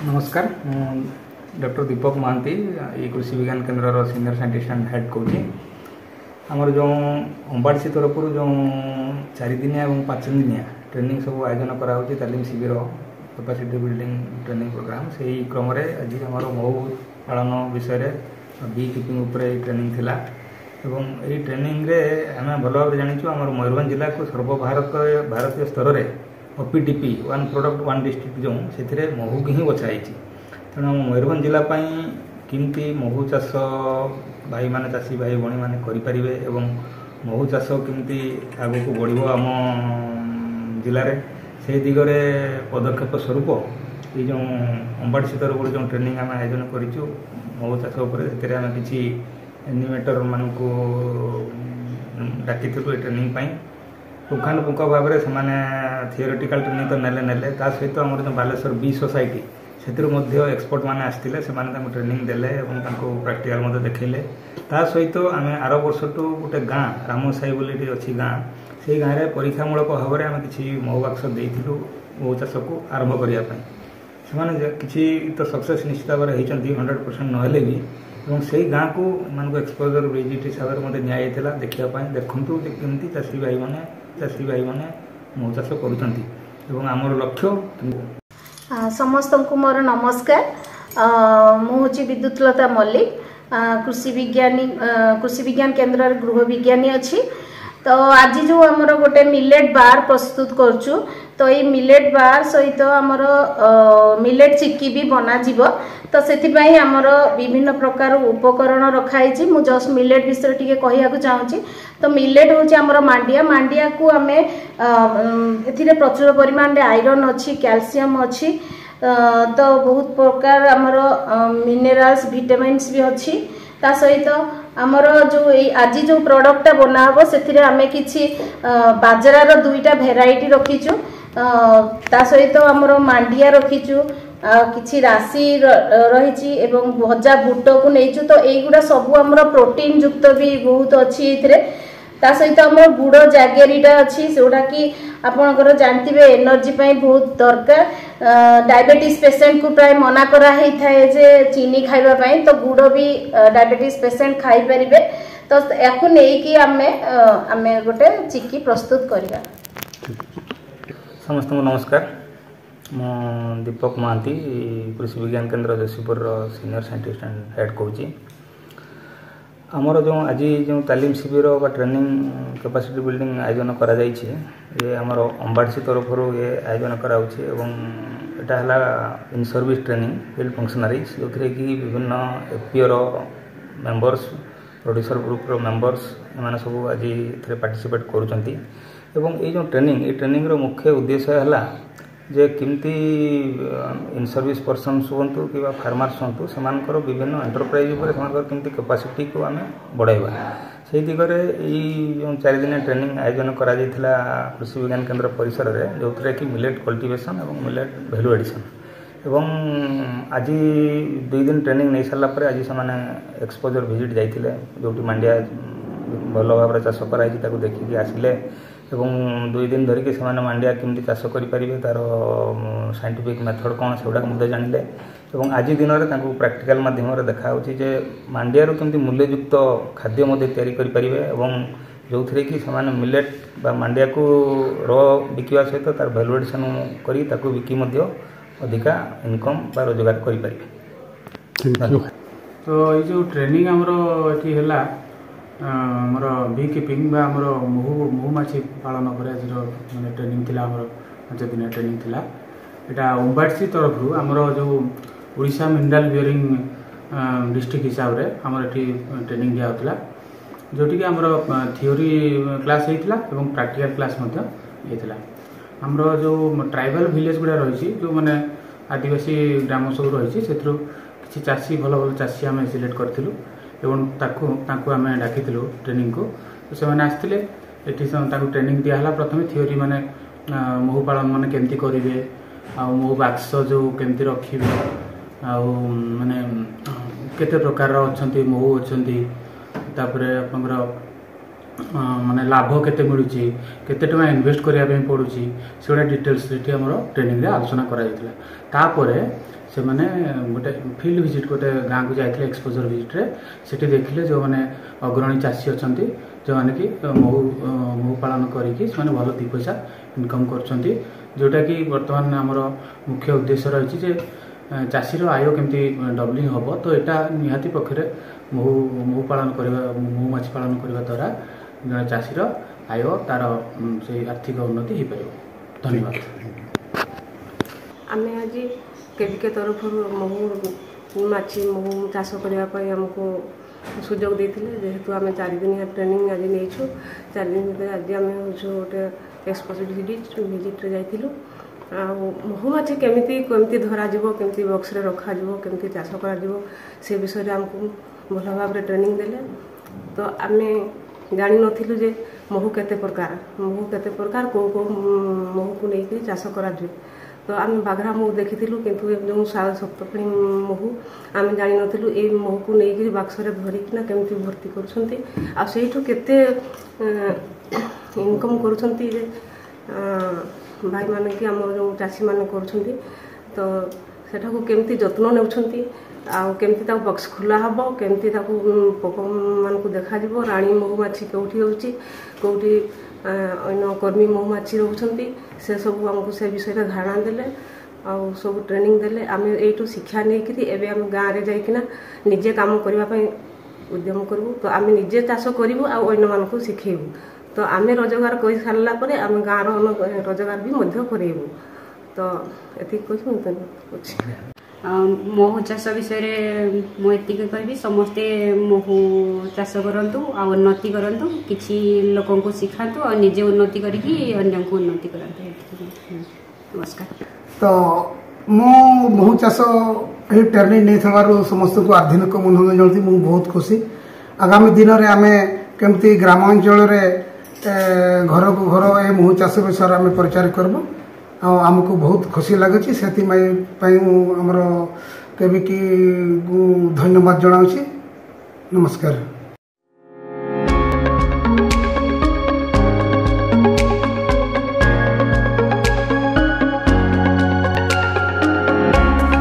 नमस्कार डॉक्टर दीपक महांती ये कृषि विज्ञान केन्द्र सीनियर साइंटिस्ट एंड हेड कोची आमर जो अंबाड़सी तरफ जो 4 दिनिया और 5 दिनिया ट्रेनिंग सब आयोजन कराऊँच तालीम शिविर कैपेसिटी बिल्डिंग ट्रेनिंग प्रोग्राम से ही क्रम आज आम महू पालन विषय बी कीपिंग उपरे ट्रेनिंग थिला एवं यही ट्रेनिंग रे आम भल भाव जाचु आम मयूरभंज जिला को भारतीय स्तर में ओपीडीपी वन प्रोडक्ट वन डिस्ट्रिक्ट जो से महू की ही बछाई तेणु आम मयूरभंज जिला किमती महू चाष भाई माने चाषी भाई भणी मैंने करें एवं महू चाष किमती आग को बढ़ आम जिले से दिगरे पदक्षेप स्वरूप ये जो अंबाड़सी तरफ जो ट्रेनिंग आम आयोजन करूँ महू चाष से आम किसी एनिमेटर मानक डाकी ट्रेनिंग पुंखानुपुंख भाव में से थियोरेटिकल ट्रेनिंग तो नेले सहित आम जो बालेश्वर बी सोसाइटी से एक्सपर्ट मैंने आसते से ट्रेनिंग देले प्राक्टिकल देखले ता सहित आम आर वर्ष टू गोटे गाँ रामसाई बोली अच्छी गाँ से गाँव में परीक्षामूलक भाव में आम कि महू बाक्स देलु महू चाष को आरंभ करने किसी तो सक्सेस निश्चित भाव में 100% नहेले भी और से गाँ को मान एक्सपोजर विजिट हिसाब से मतलब निया देखापी देखूँ केमती चाषी भाई मैंने महू चाष कर लक्ष्य समस्त को मोर नमस्कार मुझे विद्युतलता मल्लिक कृषि विज्ञान केन्द्र गृह विज्ञानी अच्छी तो आज जो आमर गोटे मिलेट बार प्रस्तुत करचु तो ये मिलेट बार सहित आमर मिलेट चिक्की भी बना जीवो तो से आमर विभिन्न प्रकार उपकरण रखाई मु जस्ट मिलेट विषय टी कहूँ चाहूँगी तो मिलेट हूँ आमर मांडिया को आम ए प्रचुर परिमाण में आयरन अच्छी कैल्शियम अच्छी तो बहुत प्रकार आमर मिनेराल्स विटामिन्स भी अच्छी ता सहित आमर जो आज जो प्रोडक्टा बना हम से आम कि बाजरार 2टा भेराइटी रखीचु ता सहित आमर मांडिया रखीचु किछि राशि रही एवं भजा बुट को नहींचु तो युवा सब आमर प्रोटीन युक्त भी बहुत अच्छी ता सहित आम गुड़ जागेरीटा अच्छी सेटा कि आपणकर जानते एनर्जी बहुत दरकार डायबिटीज पेसेंट को प्राय मना कराई थाए जे चीनी खाइबापी तो गुड़ भी डायबिटीज पेसेंट खाई पारे तो या नहीं आम गोटे चिक्की प्रस्तुत करवा। समस्त नमस्कार मु दीपक Mahanti Krishi Vigyan Kendra Joshipur senior scientist and head कोची आमर जो आज जो तालीम शिविर बा ट्रेनिंग कैपेसिटी बिल्डिंग आयोजन करा जाइए ये आमर अंबाड़सी तरफ ये आयोजन कराऊँच एटा in service training field functionaries जो कि विभिन्न FPO members producer group members एम सब आज पार्टिसिपेट करुँच ये जो ट्रेनिंग मुख्य उद्देश्य है जे किमती इन सर्विस पर्सन्स हूँ कि फार्मर्स हूँ से विभिन्न एंटरप्राइज केमती कैपेसिटी को आम बढ़ाइबा से दिगरे जो 4 दिन ट्रेनिंग आयोजन करा कृषि विज्ञान केन्द्र परिसर में जो कि मिलेट कल्टिवेशन और मिलेट वैल्यू एडिशन एवं आज 2 दिन ट्रेनिंग नहीं सारापर आज से एक्सपोजर विजिट जाते जो मांडिया भल भाव में चाष कराई देखिकी आसिले एवं 2 दिन धरिकी से मांडिया केमती चाष करें तार साइंटिफिक मेथड कौन से जानिले एवं आज दिन में प्रैक्टिकल माध्यम देखा जे मांडिया केमती मूल्ययुक्त खाद्य तैयारी एवं जो थी कि मिलेट बा मांडिया को र बिकवा सहित तार वैल्यू एडिशन कर बिकी अधिका इनकम बा रोजगार करें। तो ये जो ट्रेनिंग आमर ये आमर बी कीपिंग बा आमर महू माछी पालन पर आज माने ट्रेनिंग थिला आमर 5 दिन ट्रेनिंग थिला एटा अंबाड़सी तरफ रू आमर जो ओडिशा मिनरल बियरिंग डिस्ट्रिक्ट हिसाब रे आमर एठी ट्रेनिंग दिया होतला जोटी कि आमर थियोरी क्लास हेतला एवं प्रैक्टिकल क्लास मध्ये हेतला आमर जो ट्राइबल विलेज गुडा रही जो माने आदिवासी ग्राम सब रही से किसी चाषी भल भल चाषी आम सिलेक्ट करथिलु एवं ताकू आम डाकी ट्रेनिंग को तो से आसते ये ट्रेनिंग दिहला प्रथम थियोरी माने महू पालन माने केमती करेंगे महू बाक्स जो केमती रखिए माने केते प्रकार अच्छा महू अच्छा माने लाभ केते मिलूची केते टका इन्वेस्ट करिया पे पड़ुची सेडा डिटेल्स आमर ट्रेनिंग रे आलोचना करा तापर से मैंने गोटे फील्ड विजिट गोटे गाँव को जाते एक्सपोजर विजिट्रे सेठी देखिले जो मैंने अग्रणी चाषी अच्छा जो मैंने कि महू पालन करके भल 2 पैसा इनकम करछंती जोटा कि वर्तमान आमर मुख्य उद्देश्य रही जे चाषीर आय केमती डबलिंग हम तो यहाँ निहाती पक्षे महू पालन करवा महुमाछी पालन करने द्वारा जड़े चाषीर आय तार से आर्थिक उन्नति हो पार। धन्यवाद। आम आज केविके तरफ महुमाछी महू चाष करने आमको सुजोग देते जेहेतु आम 4 दिन ट्रेनिंग आज नहीं 4 दिन भर आज आम गोटे एक्सपोजर विजिट्रे जाइलु महुमाछी केमिति धरा केमिति बक्स रे रखा केमिति चाष करा से विषय आमको भल भाव ट्रेनिंग देले तो आम जानी नथिलु जे महू केते प्रकार को महू को लेकिन चाष करा तो आम बाघरा महू देखिलु किंतु जो सप्तफणी महू आम जानी नथिलु ए महू को लेकिन बाक्स रे धरिकिना केमिति भर्ती करूछंती आ सेठु केते इनकम करूछंती जे भाई माने कि आम जो चाषी मैंने करुँच तो सेटा को केमती जत्न नेउछंती केमती बक्स खोला हम केमती पोक मान को देखा राणी महुमाछी कौटी होची कौटी अन्य कर्मी महुमाछी रोचंती से सब आमको से विषय धारणा देले आउ सब ट्रेनिंग देले आम एठू शिक्षा नहीं एवं आम गाँव में जाइकिना निजे काम करने उद्यम करूँ तो आम निजे चाष करूँ आन्न मानक शिखेबू तो आम रोजगार कर सारा पर आम गाँव रोजगार भी करेबू तो ये महू चाष विषय मुझे कहि समस्ते महू चाष करूँ उन्नति करूँ किसी लोक शिखातु और निजे उन्नति करके उन्नति करूँ। नमस्कार। तो महू चाष ट्रेनिंग नहीं थवार समस्त को आर्थिक मनोरंजन जल्दी मुझे बहुत खुशी आगामी दिन में आम केमती ग्रामांचल घर को घर ए महू चाष विषय आम प्रचार करबो आमको बहुत खुशी लगुच से आमर केविकी धन्यवाद जनाऊँ। नमस्कार।